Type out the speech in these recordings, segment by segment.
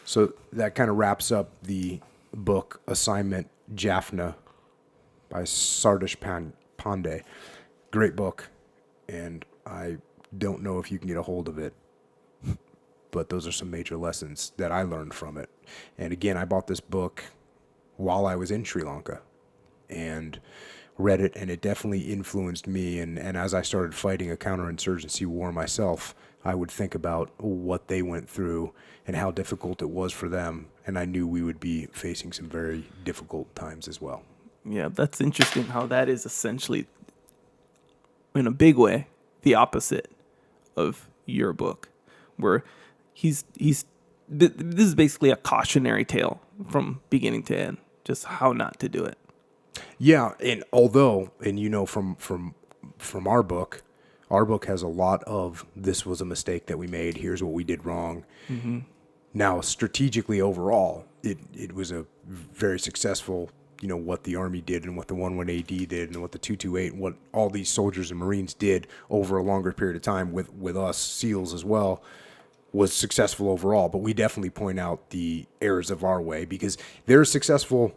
So that kind of wraps up the book Assignment Jaffna by Sardish Pandey. Great book, and I don't know if you can get a hold of it, but those are some major lessons that I learned from it. And again, I bought this book while I was in Sri Lanka and read it, and it definitely influenced me. And as I started fighting a counterinsurgency war myself, I would think about what they went through and how difficult it was for them. And I knew we would be facing some very difficult times as well. Yeah, that's interesting how that is essentially, in a big way, the opposite of your book, where this is basically a cautionary tale from beginning to end, just how not to do it. Yeah, and although, and you know, from our book has a lot of this was a mistake that we made. Here's what we did wrong. Mm-hmm. Now, strategically overall, it was a very successful. You know what the Army did and what the 11 AD did and what the 228 and what all these soldiers and Marines did over a longer period of time with us SEALs as well was successful overall. But we definitely point out the errors of our way because there's successful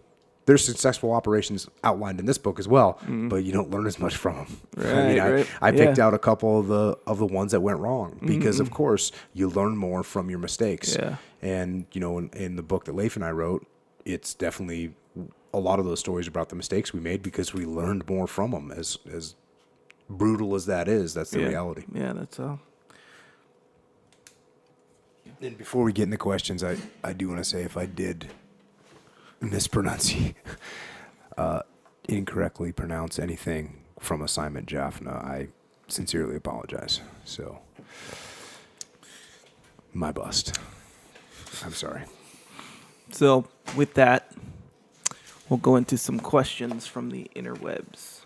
operations outlined in this book as well, but you don't learn as much from them. Right, I picked out a couple of the ones that went wrong because, of course, you learn more from your mistakes. Yeah. And, you know, in the book that Leif and I wrote, it's definitely a lot of those stories about the mistakes we made because we learned more from them. As brutal as that is, that's the reality. Yeah, that's all. And before we get into questions, I do want to say if I did incorrectly pronounce anything from Assignment Jaffna, I sincerely apologize. So, my bust. I'm sorry. So, with that, we'll go into some questions from the interwebs.